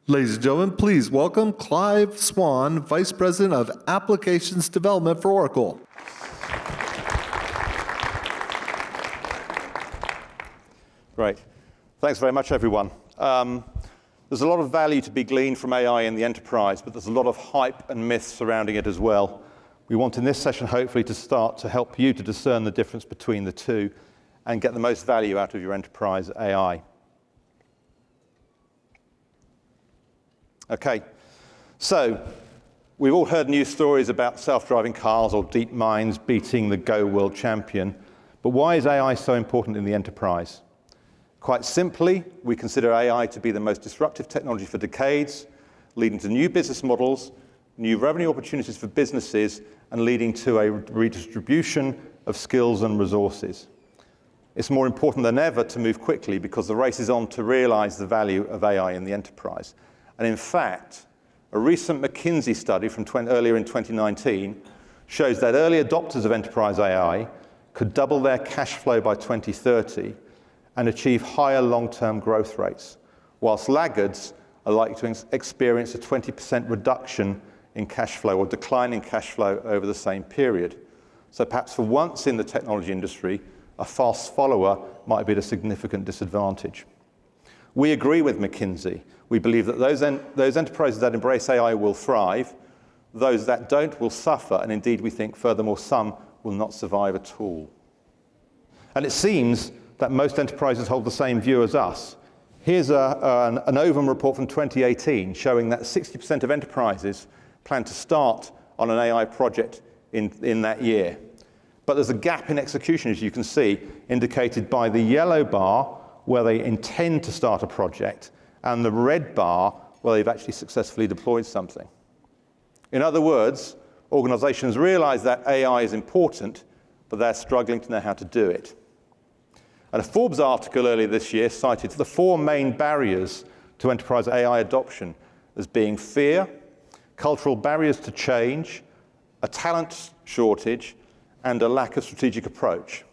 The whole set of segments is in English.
Ladies and gentlemen, please welcome Clive Swan, Vice President of Applications Development for Oracle. Great. Thanks very much, everyone. There's a lot of value to be gleaned from AI in the enterprise, but there's a lot of hype and myths surrounding it as well. We want in this session, hopefully, to start to help you to discern the difference between the two and get the most value out of your enterprise AI. Okay, so we've all heard news stories about self-driving cars or deep minds beating the Go world champion, but why is AI so important in the enterprise? Quite simply, we consider AI to be the most disruptive technology for decades, leading to new business models, new revenue opportunities for businesses, and leading to a redistribution of skills and resources. It's more important than ever to move quickly because the race is on to realize the value of AI in the enterprise. And in fact, a recent McKinsey study from earlier in 2019 shows that early adopters of enterprise AI could double their cash flow by 2030 and achieve higher long-term growth rates, whilst laggards are likely to experience a 20% reduction in cash flow or decline in cash flow over the same period. So perhaps for once in the technology industry, a fast follower might be at a significant disadvantage. We agree with McKinsey. We believe that those enterprises that embrace AI will thrive, those that don't will suffer, and indeed we think furthermore some will not survive at all. And it seems that most enterprises hold the same view as us. Here's an Ovum report from 2018 showing that 60% of enterprises plan to start on an AI project in that year. But there's a gap in execution, as you can see, indicated by the yellow bar where they intend to start a project, and the red bar where they've actually successfully deployed something. In other words, organizations realize that AI is important, but they're struggling to know how to do it. And a Forbes article earlier this year cited the 4 main barriers to enterprise AI adoption as being fear, cultural barriers to change, a talent shortage, and a lack of strategic approach.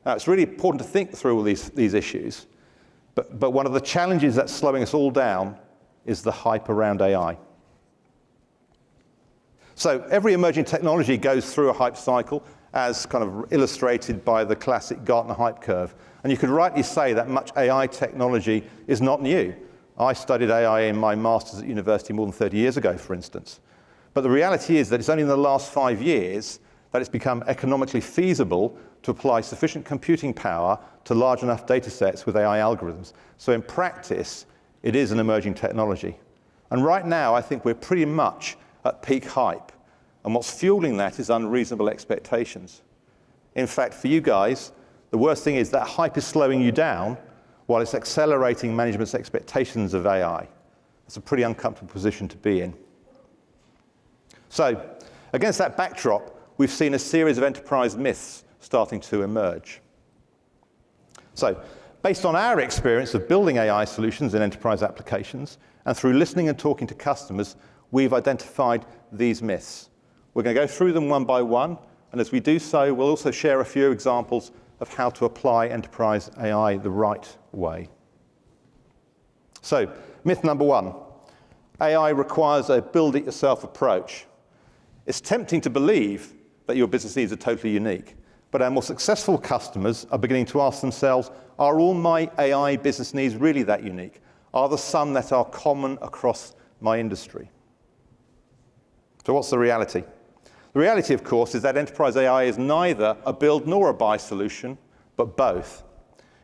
Now, it's really important to think through all these issues, but one of the challenges that's slowing us all down is the hype around AI. So every emerging technology goes through a hype cycle, as kind of illustrated by the classic Gartner hype curve. And you could rightly say that much AI technology is not new. I studied AI in my master's at university more than 30 years ago, for instance. But the reality is that it's only in the last 5 years that it's become economically feasible to apply sufficient computing power to large enough data sets with AI algorithms. So in practice, it is an emerging technology. And right now, I think we're pretty much at peak hype. And what's fueling that is unreasonable expectations. In fact, for you guys, the worst thing is that hype is slowing you down while it's accelerating management's expectations of AI. It's a pretty uncomfortable position to be in. So, against that backdrop, we've seen a series of enterprise myths starting to emerge. So, based on our experience of building AI solutions in enterprise applications, and through listening and talking to customers, we've identified these myths. We're going to go through them one by one, and as we do so, we'll also share a few examples of how to apply enterprise AI the right way. So, myth number 1, AI requires a build-it-yourself approach. It's tempting to believe that your business needs are totally unique, but our more successful customers are beginning to ask themselves, are all my AI business needs really that unique? Are there some that are common across my industry? So what's the reality? The reality, of course, is that enterprise AI is neither a build nor a buy solution, but both.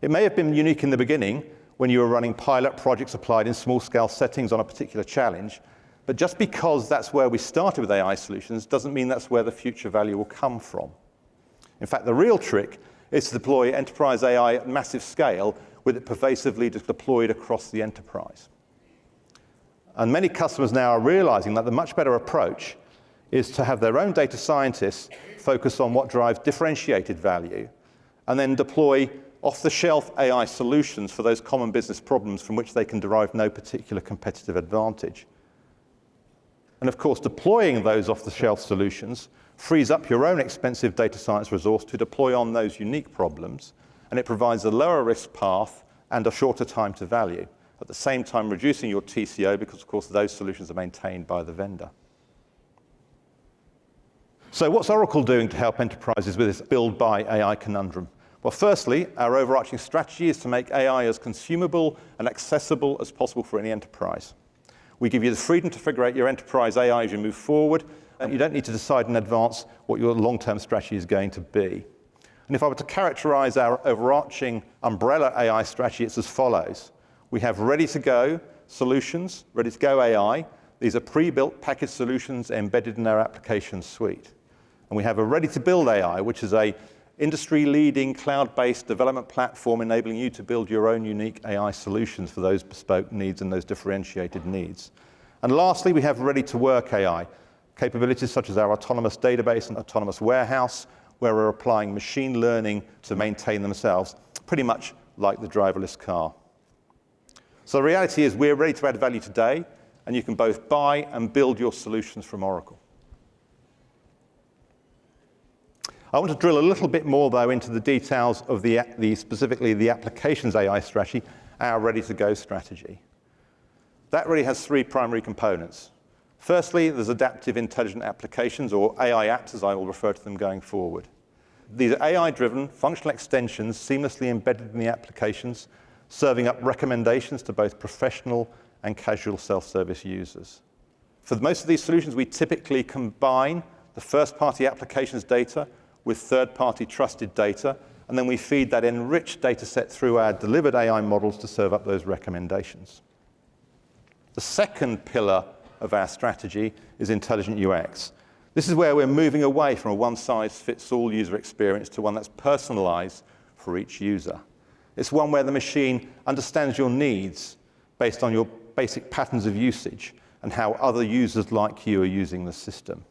It may have been unique in the beginning when you were running pilot projects applied in small-scale settings on a particular challenge, but just because that's where we started with AI solutions doesn't mean that's where the future value will come from. In fact, the real trick is to deploy enterprise AI at massive scale with it pervasively deployed across the enterprise. And many customers now are realizing that the much better approach is to have their own data scientists focus on what drives differentiated value and then deploy off-the-shelf AI solutions for those common business problems from which they can derive no particular competitive advantage. And of course, deploying those off-the-shelf solutions frees up your own expensive data science resource to deploy on those unique problems, and it provides a lower risk path and a shorter time to value. at the same time reducing your TCO because, of course, those solutions are maintained by the vendor. So what's Oracle doing to help enterprises with this build by AI conundrum? Well, firstly, our overarching strategy is to make AI as consumable and accessible as possible for any enterprise. We give you the freedom to figure out your enterprise AI as you move forward, and you don't need to decide in advance what your long-term strategy is going to be. And if I were to characterize our overarching umbrella AI strategy, it's as follows. We have ready-to-go solutions, ready-to-go AI. These are pre-built packaged solutions embedded in our application suite. And we have a ready-to-build AI, which is a industry-leading cloud-based development platform enabling you to build your own unique AI solutions for those bespoke needs and those differentiated needs. And lastly, we have ready-to-work AI, capabilities such as our autonomous database and autonomous warehouse, where we're applying machine learning to maintain themselves, pretty much like the driverless car. So the reality is we're ready to add value today, and you can both buy and build your solutions from Oracle. I want to drill a little bit more, though, into the details of specifically the applications AI strategy, our ready-to-go strategy. That really has three primary components. Firstly, there's adaptive intelligent applications, or AI apps, as I will refer to them going forward. These are AI-driven functional extensions seamlessly embedded in the applications, serving up recommendations to both professional and casual self-service users. For most of these solutions, we typically combine the first-party applications data with third-party trusted data, and then we feed that enriched data set through our delivered AI models to serve up those recommendations. The second pillar of our strategy is intelligent UX. This is where we're moving away from a one-size-fits-all user experience to one that's personalized for each user. It's one where the machine understands your needs based on your basic patterns of usage and how other users like you are using the system.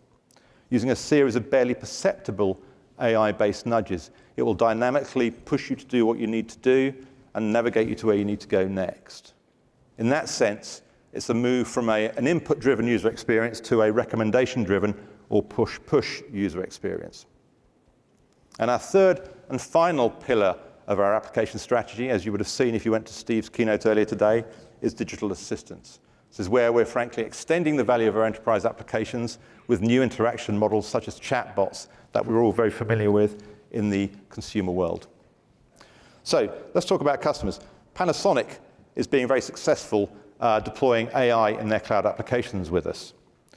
Using a series of barely perceptible AI-based nudges, it will dynamically push you to do what you need to do and navigate you to where you need to go next. In that sense, it's a move from an input-driven user experience to a recommendation-driven or push-push user experience. And our third and final pillar of our application strategy, as you would have seen if you went to Steve's keynote earlier today, is digital assistance. This is where we're frankly extending the value of our enterprise applications with new interaction models such as chatbots that we're all very familiar with in the consumer world. So let's talk about customers. Panasonic is being very successful deploying AI in their cloud applications with us.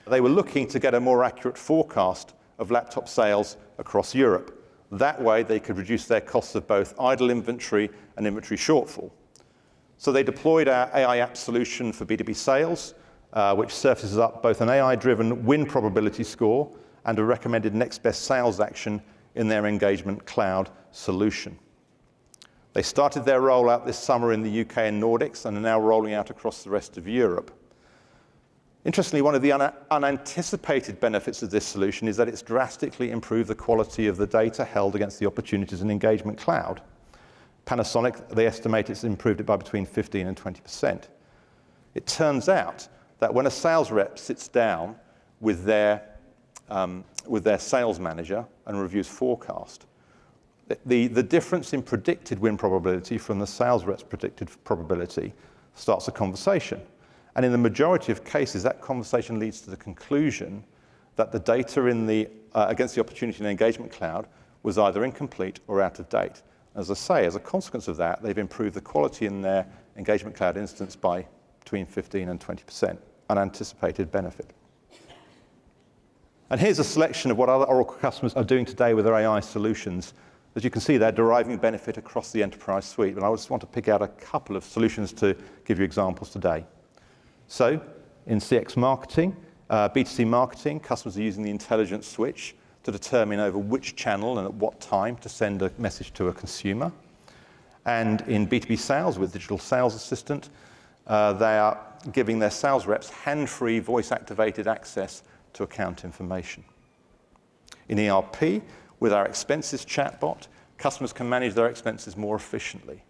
They were looking to get a more accurate forecast of laptop sales across Europe. That way, they could reduce their costs of both idle inventory and inventory shortfall. So they deployed our AI app solution for B2B sales, which surfaces up both an AI-driven win probability score and a recommended next best sales action in their engagement cloud solution. They started their rollout this summer in the UK and Nordics and are now rolling out across the rest of Europe. Interestingly, one of the unanticipated benefits of this solution is that it's drastically improved the quality of the data held against the opportunities in engagement cloud. Panasonic, they estimate it's improved it by between 15% and 20%. It turns out that when a sales rep sits down with their sales manager and reviews forecast, the difference in predicted win probability from the sales rep's predicted probability starts a conversation. And in the majority of cases, that conversation leads to the conclusion that the data in against the opportunity in engagement cloud was either incomplete or out of date. As I say, as a consequence of that, they've improved the quality in their engagement cloud instance by between 15% and 20%, unanticipated benefit. And here's a selection of what other Oracle customers are doing today with their AI solutions. As you can see, they're deriving benefit across the enterprise suite, and I just want to pick out a couple of solutions to give you examples today. So, in CX marketing, B2C marketing, customers are using the intelligent switch to determine over which channel and at what time to send a message to a consumer. And in B2B sales with Digital Sales Assistant, they are giving their sales reps hand-free voice-activated access to account information. In ERP, with our expenses chatbot, customers can manage their expenses more efficiently.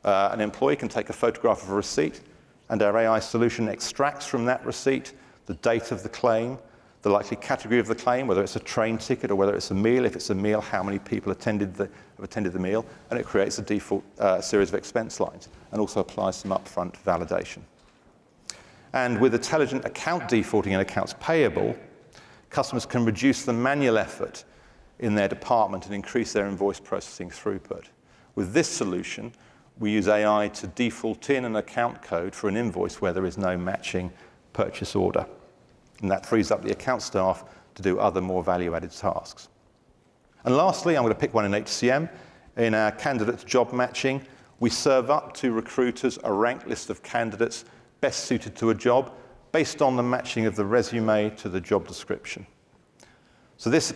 An employee can take a photograph of a receipt, and our AI solution extracts from that receipt the date of the claim, the likely category of the claim, whether it's a train ticket or whether it's a meal. If it's a meal, how many people have attended the meal, and it creates a default series of expense lines, and also applies some upfront validation. And with intelligent account defaulting and accounts payable, customers can reduce the manual effort in their department and increase their invoice processing throughput. With this solution, we use AI to default in an account code for an invoice where there is no matching purchase order. And that frees up the account staff to do other more value-added tasks. And lastly, I'm going to pick one in HCM. In our candidate job matching, we serve up to recruiters a ranked list of candidates best suited to a job based on the matching of the resume to the job description. So this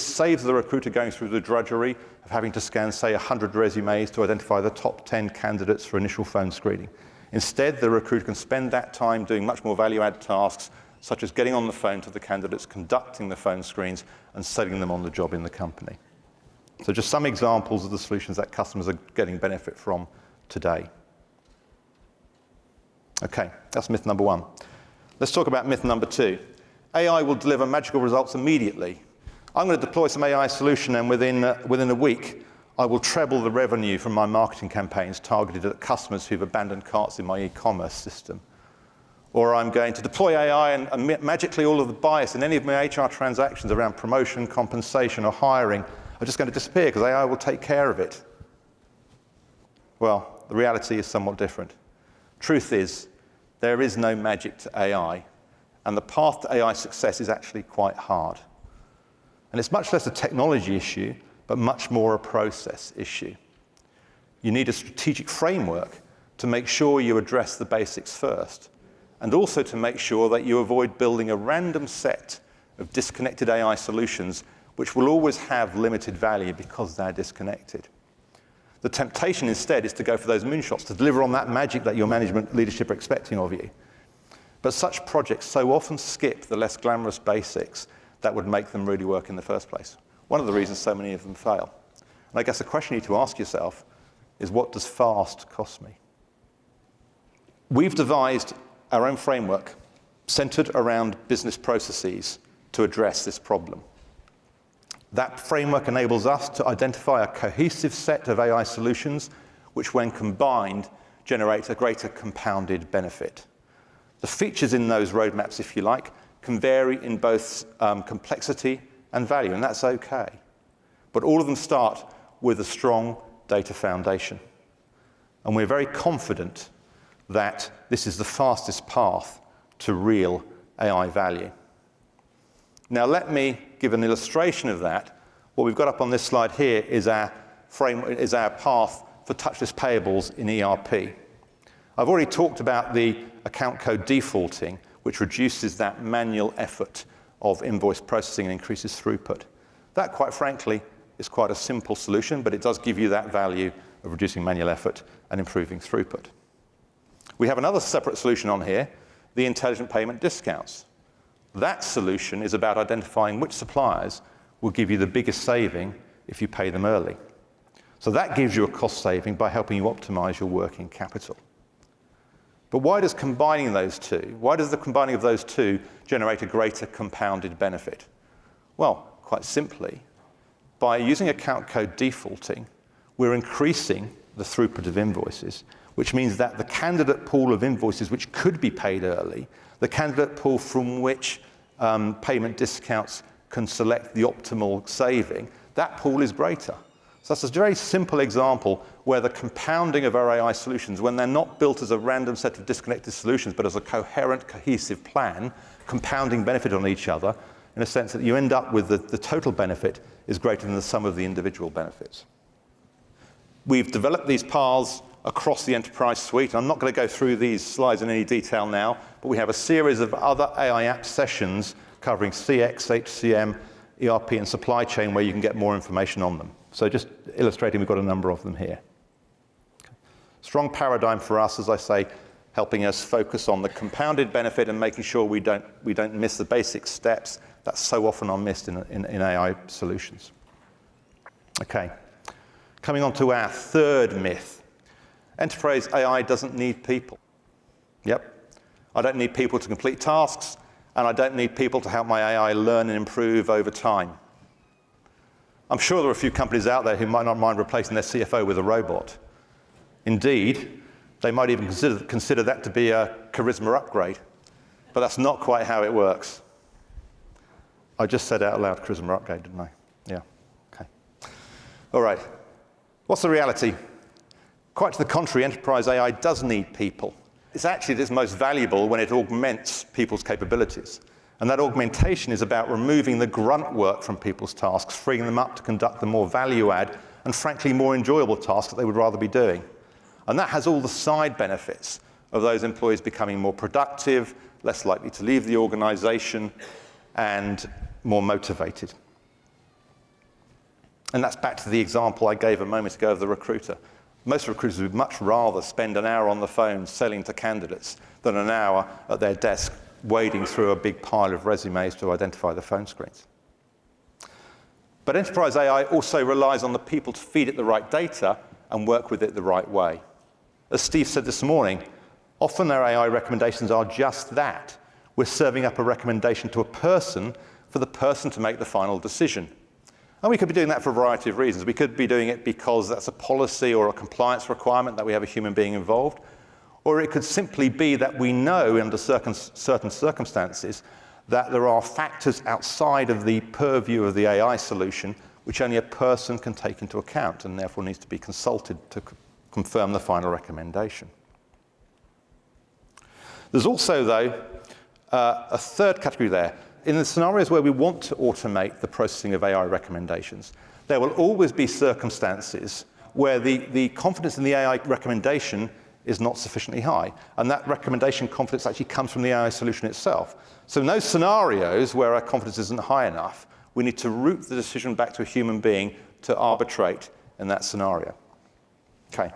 saves the recruiter going through the drudgery of having to scan, say, 100 resumes to identify the top 10 candidates for initial phone screening. Instead, the recruiter can spend that time doing much more value-add tasks, such as getting on the phone to the candidates, conducting the phone screens, and selling them on the job in the company. So just some examples of the solutions that customers are getting benefit from today. Okay, that's myth number one. Let's talk about myth number two. AI will deliver magical results immediately. I'm going to deploy some AI solution, and within a week, I will treble the revenue from my marketing campaigns targeted at customers who've abandoned carts in my e-commerce system. Or I'm going to deploy AI and magically all of the bias in any of my HR transactions around promotion, compensation, or hiring are just going to disappear because AI will take care of it. Well, the reality is somewhat different. Truth is, there is no magic to AI, and the path to AI success is actually quite hard. And it's much less a technology issue, but much more a process issue. You need a strategic framework to make sure you address the basics first, and also to make sure that you avoid building a random set of disconnected AI solutions which will always have limited value because they're disconnected. The temptation instead is to go for those moonshots, to deliver on that magic that your management leadership are expecting of you. But such projects so often skip the less glamorous basics that would make them really work in the first place. One of the reasons so many of them fail. And I guess the question you need to ask yourself is, what does fast cost me? We've devised our own framework centered around business processes to address this problem. That framework enables us to identify a cohesive set of AI solutions which, when combined, generate a greater compounded benefit. The features in those roadmaps, if you like, can vary in both complexity and value, and that's okay. But all of them start with a strong data foundation. And we're very confident that this is the fastest path to real AI value. Now let me give an illustration of that. What we've got up on this slide here is our path for touchless payables in ERP. I've already talked about the account code defaulting, which reduces that manual effort of invoice processing and increases throughput. That, quite frankly, is quite a simple solution, but it does give you that value of reducing manual effort and improving throughput. We have another separate solution on here, the intelligent payment discounts. That solution is about identifying which suppliers will give you the biggest saving if you pay them early. So that gives you a cost saving by helping you optimize your working capital. But why does the combining of those two generate a greater compounded benefit? Well, quite simply, by using account code defaulting, we're increasing the throughput of invoices, which means that the candidate pool of invoices which could be paid early, the candidate pool from which payment discounts can select the optimal saving, that pool is greater. So that's a very simple example where the compounding of our AI solutions, when they're not built as a random set of disconnected solutions, but as a coherent, cohesive plan, compounding benefit on each other, in a sense that you end up with the total benefit is greater than the sum of the individual benefits. We've developed these paths across the enterprise suite. I'm not going to go through these slides in any detail now, but we have a series of other AI app sessions covering CX, HCM, ERP, and supply chain where you can get more information on them. So just illustrating, we've got a number of them here. Okay. Strong paradigm for us, as I say, helping us focus on the compounded benefit and making sure we don't miss the basic steps that so often are missed in AI solutions. Okay, coming on to our third myth. Enterprise AI doesn't need people. Yep, I don't need people to complete tasks, and I don't need people to help my AI learn and improve over time. I'm sure there are a few companies out there who might not mind replacing their CFO with a robot. Indeed, they might even consider that to be a charisma upgrade. But that's not quite how it works. I just said out loud charisma upgrade, didn't I? Yeah, okay. All right, what's the reality? Quite to the contrary, enterprise AI does need people. It's actually at its most valuable when it augments people's capabilities. And that augmentation is about removing the grunt work from people's tasks, freeing them up to conduct the more value-add and, frankly, more enjoyable tasks that they would rather be doing. And that has all the side benefits of those employees becoming more productive, less likely to leave the organization, and more motivated. And that's back to the example I gave a moment ago of the recruiter. Most recruiters would much rather spend an hour on the phone selling to candidates than an hour at their desk wading through a big pile of resumes to identify the phone screens. But enterprise AI also relies on the people to feed it the right data and work with it the right way. As Steve said this morning, often their AI recommendations are just that. We're serving up a recommendation to a person for the person to make the final decision. And we could be doing that for a variety of reasons. We could be doing it because that's a policy or a compliance requirement that we have a human being involved. Or it could simply be that we know under certain circumstances that there are factors outside of the purview of the AI solution which only a person can take into account and therefore needs to be consulted to confirm the final recommendation. There's also, though, a third category there. In the scenarios where we want to automate the processing of AI recommendations, there will always be circumstances where the confidence in the AI recommendation is not sufficiently high. And that recommendation confidence actually comes from the AI solution itself. So in those scenarios where our confidence isn't high enough, we need to route the decision back to a human being to arbitrate in that scenario. Okay.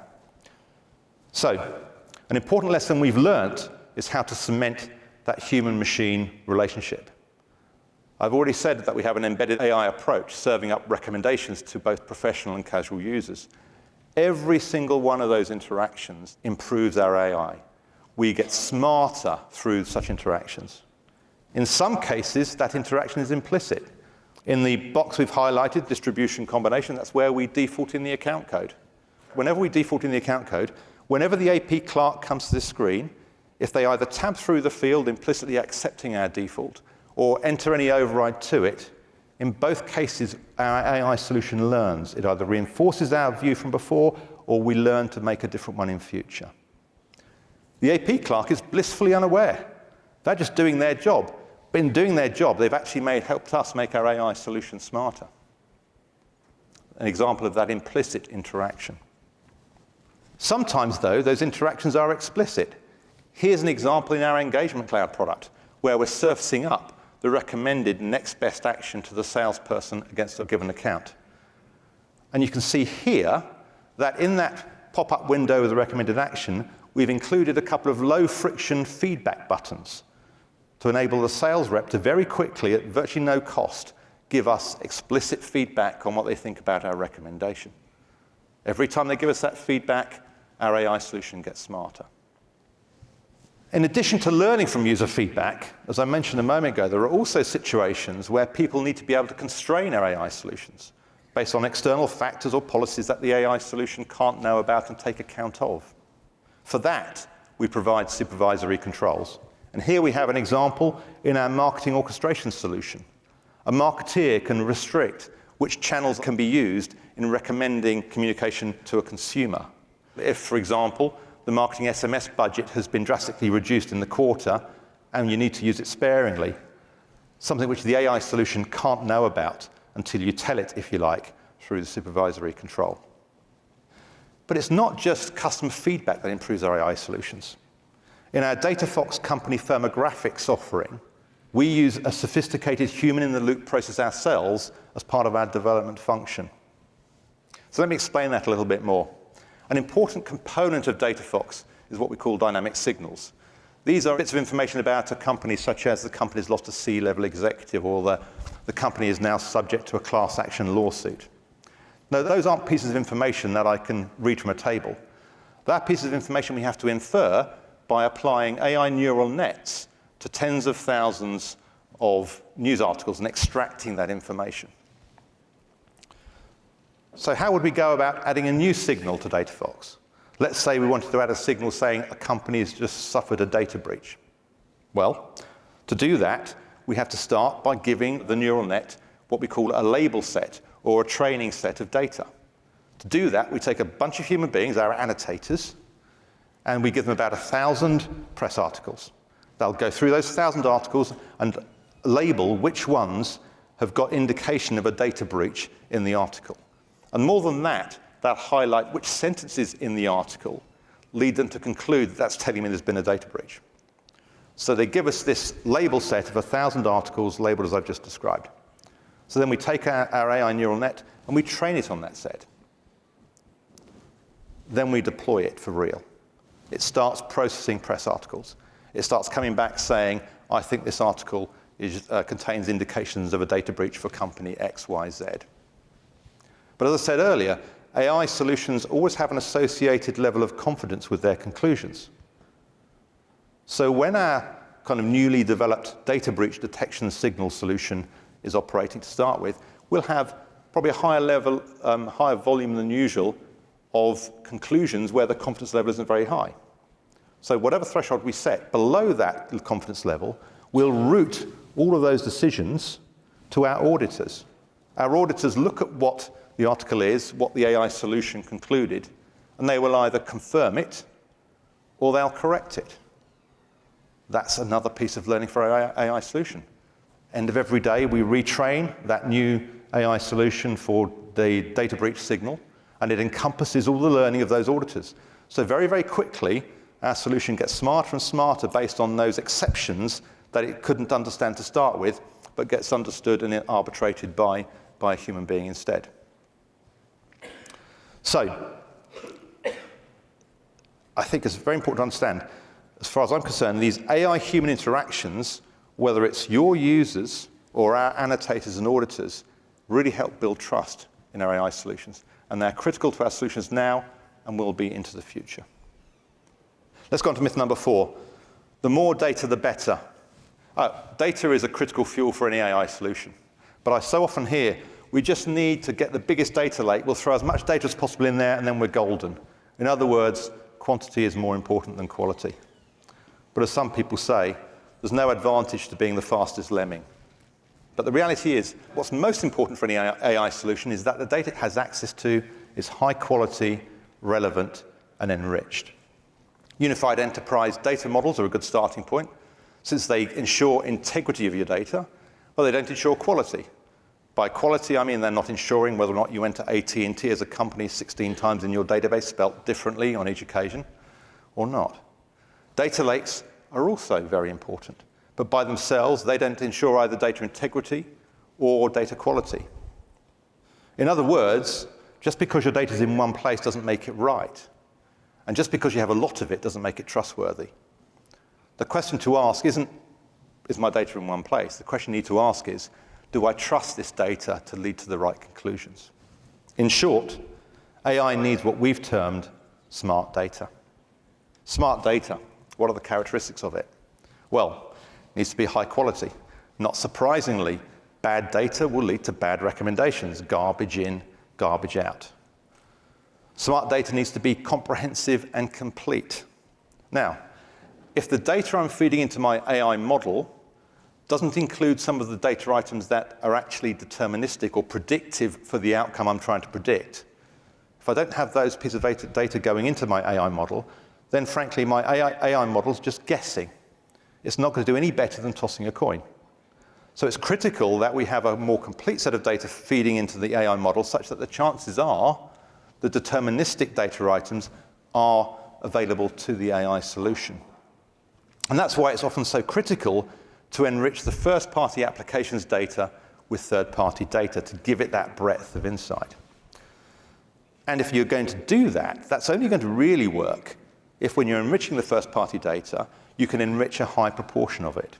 So an important lesson we've learned is how to cement that human-machine relationship. I've already said that we have an embedded AI approach serving up recommendations to both professional and casual users. Every single one of those interactions improves our AI. We get smarter through such interactions. In some cases, that interaction is implicit. In the box we've highlighted, distribution combination, that's where we default in the account code. Whenever we default in the account code, whenever the AP clerk comes to this screen, if they either tab through the field implicitly accepting our default or enter any override to it, in both cases, our AI solution learns. It either reinforces our view from before, or we learn to make a different one in future. The AP clerk is blissfully unaware. They're just doing their job. But in doing their job, they've actually helped us make our AI solution smarter. An example of that implicit interaction. Sometimes, though, those interactions are explicit. Here's an example in our Engagement Cloud product, where we're surfacing up the recommended next best action to the salesperson against a given account. And you can see here that in that pop-up window with the recommended action, we've included a couple of low-friction feedback buttons to enable the sales rep to very quickly, at virtually no cost, give us explicit feedback on what they think about our recommendation. Every time they give us that feedback, our AI solution gets smarter. In addition to learning from user feedback, as I mentioned a moment ago, there are also situations where people need to be able to constrain our AI solutions based on external factors or policies that the AI solution can't know about and take account of. For that, we provide supervisory controls. And here we have an example in our marketing orchestration solution. A marketeer can restrict which channels can be used in recommending communication to a consumer. If, for example, the marketing SMS budget has been drastically reduced in the quarter, and you need to use it sparingly, something which the AI solution can't know about until you tell it, if you like, through the supervisory control. But it's not just customer feedback that improves our AI solutions. In our DataFox company firmographics offering, we use a sophisticated human-in-the-loop process ourselves as part of our development function. So let me explain that a little bit more. An important component of DataFox is what we call dynamic signals. These are bits of information about a company, such as the company's lost a C-level executive, or the company is now subject to a class action lawsuit. Now, those aren't pieces of information that I can read from a table. They're pieces of information we have to infer by applying AI neural nets to tens of thousands of news articles and extracting that information. So how would we go about adding a new signal to DataFox? Let's say we wanted to add a signal saying a company has just suffered a data breach. Well, to do that, we have to start by giving the neural net what we call a label set or a training set of data. To do that, we take a bunch of human beings, our annotators, and we give them about 1,000 press articles. They'll go through those 1,000 articles and label which ones have got indication of a data breach in the article. And more than that, they'll highlight which sentences in the article lead them to conclude that that's telling me there's been a data breach. So they give us this label set of 1,000 articles labeled as I've just described. So then we take our AI neural net and we train it on that set. Then we deploy it for real. It starts processing press articles. It starts coming back saying, I think this article contains indications of a data breach for company X, Y, Z. But as I said earlier, AI solutions always have an associated level of confidence with their conclusions. So when our kind of newly developed data breach detection signal solution is operating to start with, we'll have probably a higher level, higher volume than usual of conclusions where the confidence level isn't very high. So whatever threshold we set below that confidence level, we'll route all of those decisions to our auditors. Our auditors look at what the article is, what the AI solution concluded, and they will either confirm it or they'll correct it. That's another piece of learning for our AI solution. End of every day, we retrain that new AI solution for the data breach signal, and it encompasses all the learning of those auditors. So very, very quickly, our solution gets smarter and smarter based on those exceptions that it couldn't understand to start with, but gets understood and arbitrated by a human being instead. So, I think it's very important to understand, as far as I'm concerned, these AI-human interactions, whether it's your users or our annotators and auditors, really help build trust in our AI solutions. And they're critical to our solutions now and will be into the future. Let's go on to myth number 4. The more data, the better. Data is a critical fuel for any AI solution. But I so often hear, we just need to get the biggest data lake. We'll throw as much data as possible in there, and then we're golden. In other words, quantity is more important than quality. But as some people say, there's no advantage to being the fastest lemming. But the reality is, what's most important for any AI solution is that the data it has access to is high quality, relevant, and enriched. Unified enterprise data models are a good starting point, since they ensure integrity of your data, but they don't ensure quality. By quality, I mean they're not ensuring whether or not you enter AT&T as a company 16 times in your database, spelt differently on each occasion, or not. Data lakes are also very important, but by themselves, they don't ensure either data integrity or data quality. In other words, just because your data is in one place doesn't make it right. And just because you have a lot of it doesn't make it trustworthy. The question to ask isn't, is my data in one place? The question you need to ask is, do I trust this data to lead to the right conclusions? In short, AI needs what we've termed smart data. Smart data, what are the characteristics of it? Well, it needs to be high quality. Not surprisingly, bad data will lead to bad recommendations, garbage in, garbage out. Smart data needs to be comprehensive and complete. Now, if the data I'm feeding into my AI model doesn't include some of the data items that are actually deterministic or predictive for the outcome I'm trying to predict, if I don't have those pieces of data going into my AI model, then frankly, my AI model is just guessing. It's not going to do any better than tossing a coin. So it's critical that we have a more complete set of data feeding into the AI model such that the chances are the deterministic data items are available to the AI solution. And that's why it's often so critical to enrich the first-party applications data with third-party data to give it that breadth of insight. And if you're going to do that, that's only going to really work if when you're enriching the first-party data, you can enrich a high proportion of it.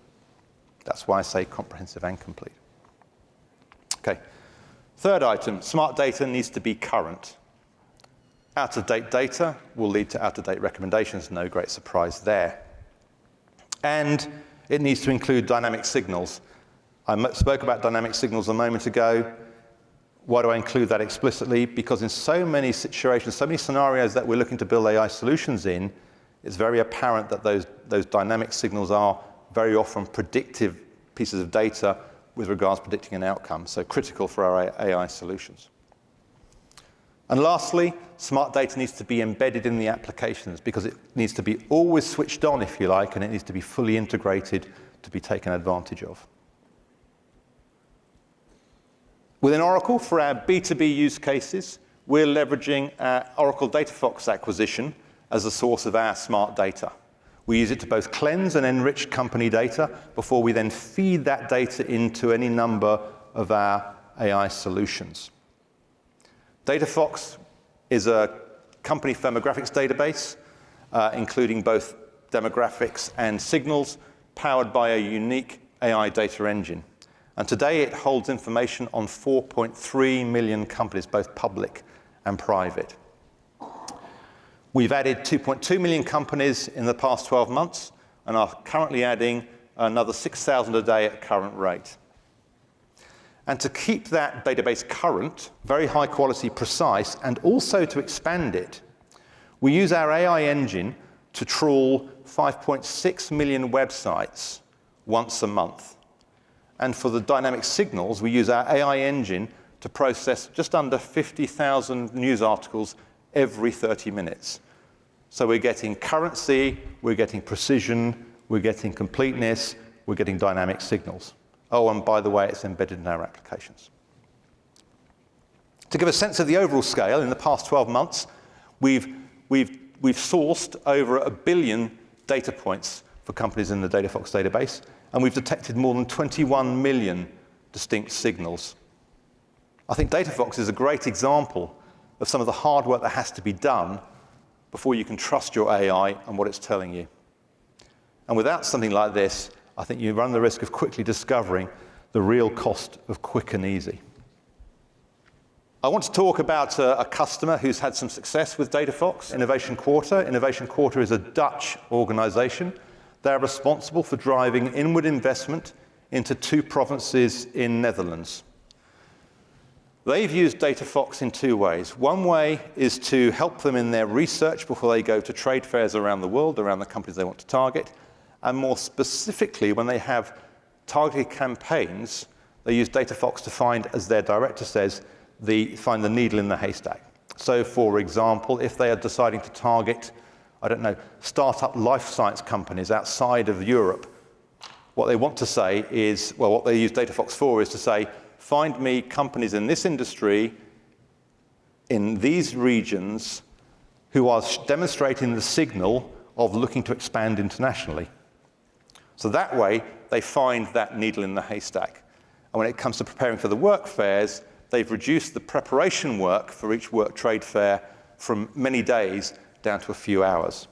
That's why I say comprehensive and complete. Okay. Third item, smart data needs to be current. Out-of-date data will lead to out-of-date recommendations, no great surprise there. And It needs to include dynamic signals. I spoke about dynamic signals a moment ago. Why do I include that explicitly? Because in so many situations, so many scenarios that we're looking to build AI solutions in, it's very apparent that those dynamic signals are very often predictive pieces of data with regards to predicting an outcome, so critical for our AI solutions. And lastly, smart data needs to be embedded in the applications because it needs to be always switched on, if you like, and it needs to be fully integrated to be taken advantage of. Within Oracle, for our B2B use cases, we're leveraging our Oracle DataFox acquisition as a source of our smart data. We use it to both cleanse and enrich company data before we then feed that data into any number of our AI solutions. DataFox is a company firmographics database, including both demographics and signals, powered by a unique AI data engine. And today it holds information on 4.3 million companies, both public and private. We've added 2.2 million companies in the past 12 months and are currently adding another 6,000 a day at current rate. And to keep that database current, very high quality, precise, and also to expand it, we use our AI engine to trawl 5.6 million websites once a month. And for the dynamic signals, we use our AI engine to process just under 50,000 news articles every 30 minutes. So we're getting currency, we're getting precision, we're getting completeness, we're getting dynamic signals. Oh, and by the way, it's embedded in our applications. To give a sense of the overall scale, in the past 12 months, we've sourced over 1 billion data points for companies in the DataFox database, and we've detected more than 21 million distinct signals. I think DataFox is a great example of some of the hard work that has to be done before you can trust your AI and what it's telling you. And without something like this, I think you run the risk of quickly discovering the real cost of quick and easy. I want to talk about a customer who's had some success with DataFox, Innovation Quarter. Innovation Quarter is a Dutch organization. They're responsible for driving inward investment into 2 provinces in Netherlands. They've used DataFox in 2 ways. One way is to help them in their research before they go to trade fairs around the world, around the companies they want to target. And more specifically, when they have targeted campaigns, they use DataFox to find, as their director says, find the needle in the haystack. So, for example, if they are deciding to target, I don't know, startup life science companies outside of Europe, what they want to say is, well, what they use DataFox for is to say, find me companies in this industry, in these regions, who are demonstrating the signal of looking to expand internationally. So that way, they find that needle in the haystack. And when it comes to preparing for the work fairs, they've reduced the preparation work for each work trade fair from many days down to a few hours.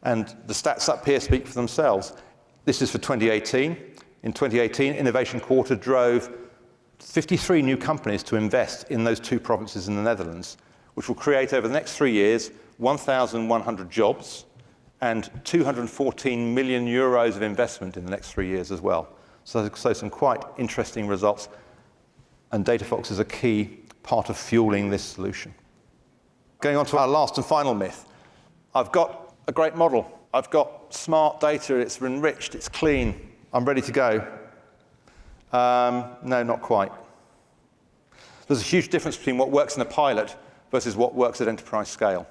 And the stats up here speak for themselves. This is for 2018. In 2018, Innovation Quarter drove 53 new companies to invest in those 2 provinces in the Netherlands, which will create over the next 3 years 1,100 jobs and 214 million euros of investment in the next 3 years as well. So some quite interesting results. And DataFox is a key part of fueling this solution. Going on to our last and final myth. I've got a great model. I've got smart data. It's enriched. It's clean. I'm ready to go. No, not quite. There's a huge difference between what works in a pilot versus what works at enterprise scale.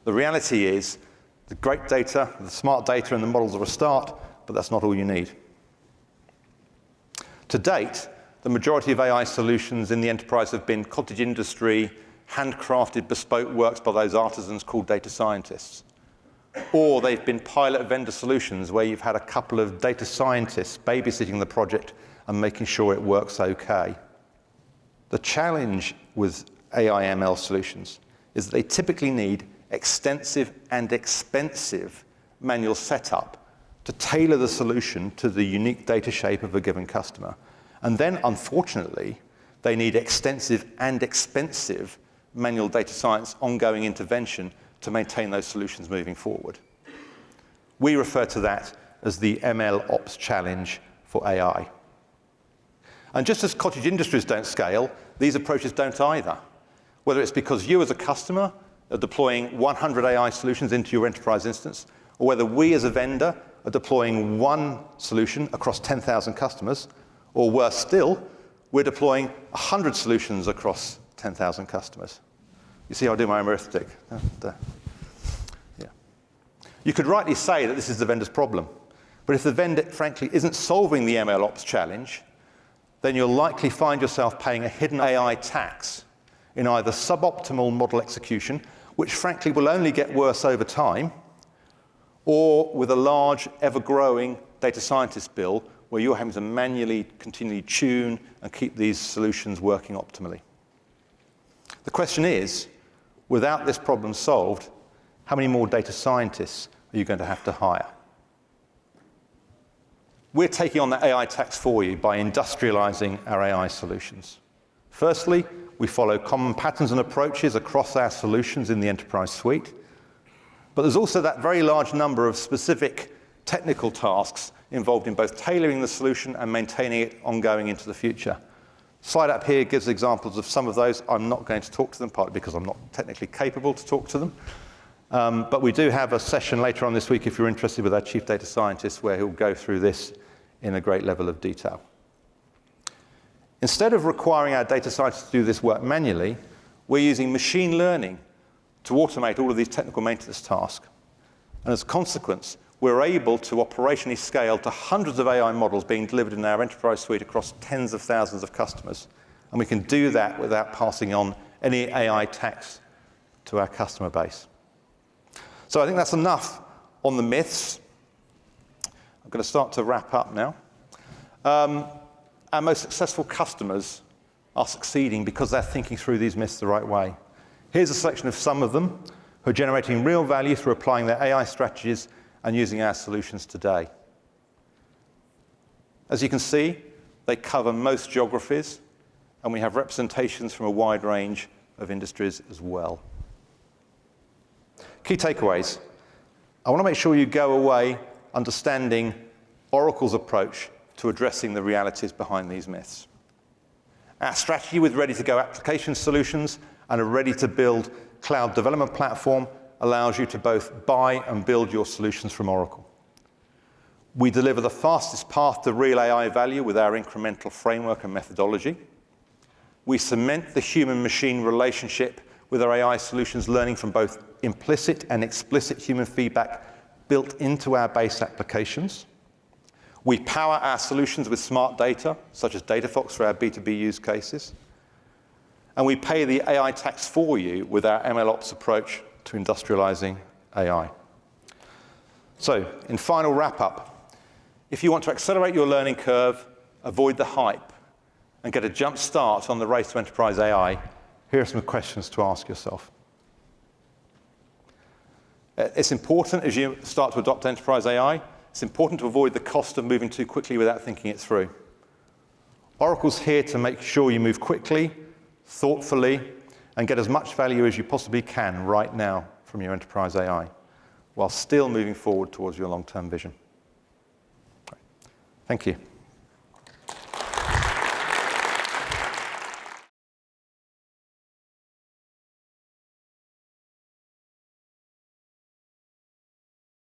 The reality is the great data, the smart data, and the models are a start, but that's not all you need. To date, the majority of AI solutions in the enterprise have been cottage industry, handcrafted bespoke works by those artisans called data scientists. Or they've been pilot vendor solutions where you've had a couple of data scientists babysitting the project and making sure it works okay. The challenge with AI ML solutions is that they typically need extensive and expensive manual setup to tailor the solution to the unique data shape of a given customer. And then, unfortunately, they need extensive and expensive manual data science ongoing intervention to maintain those solutions moving forward. We refer to that as the ML ops challenge for AI. And just as cottage industries don't scale, these approaches don't either. Whether it's because you as a customer are deploying 100 AI solutions into your enterprise instance, or whether we as a vendor are deploying one solution across 10,000 customers, or worse still, we're deploying 100 solutions across 10,000 customers. You see how I do my arithmetic? Yeah. You could rightly say that this is the vendor's problem. But if the vendor, frankly, isn't solving the ML ops challenge, then you'll likely find yourself paying a hidden AI tax in either suboptimal model execution, which frankly will only get worse over time, or with a large, ever-growing data scientist bill where you're having to manually continually tune and keep these solutions working optimally. The question is, without this problem solved, how many more data scientists are you going to have to hire? We're taking on the AI tax for you by industrializing our AI solutions. Firstly, we follow common patterns and approaches across our solutions in the enterprise suite. But there's also that very large number of specific technical tasks involved in both tailoring the solution and maintaining it ongoing into the future. Slide up here gives examples of some of those. I'm not going to talk to them, partly because I'm not technically capable to talk to them. But we do have a session later on this week, if you're interested, with our chief data scientist, where he'll go through this in a great level of detail. Instead of requiring our data scientists to do this work manually, we're using machine learning to automate all of these technical maintenance tasks. And as a consequence, we're able to operationally scale to hundreds of AI models being delivered in our enterprise suite across tens of thousands of customers. And we can do that without passing on any AI tax to our customer base. So I think that's enough on the myths. I'm going to start to wrap up now. Our most successful customers are succeeding because they're thinking through these myths the right way. Here's a selection of some of them who are generating real value through applying their AI strategies and using our solutions today. As you can see, they cover most geographies, and we have representations from a wide range of industries as well. Key takeaways. I want to make sure you go away understanding Oracle's approach to addressing the realities behind these myths. Our strategy with ready-to-go application solutions and a ready-to-build cloud development platform allows you to both buy and build your solutions from Oracle. We deliver the fastest path to real AI value with our incremental framework and methodology. We cement the human-machine relationship with our AI solutions, learning from both implicit and explicit human feedback built into our base applications. We power our solutions with smart data, such as DataFox for our B2B use cases. And we pay the AI tax for you with our MLOps approach to industrializing AI. So, in final wrap-up, if you want to accelerate your learning curve, avoid the hype, and get a jump start on the race to enterprise AI, here are some questions to ask yourself. It's important as you start to adopt enterprise AI, it's important to avoid the cost of moving too quickly without thinking it through. Oracle's here to make sure you move quickly, thoughtfully, and get as much value as you possibly can right now from your enterprise AI, while still moving forward towards your long-term vision. Thank you.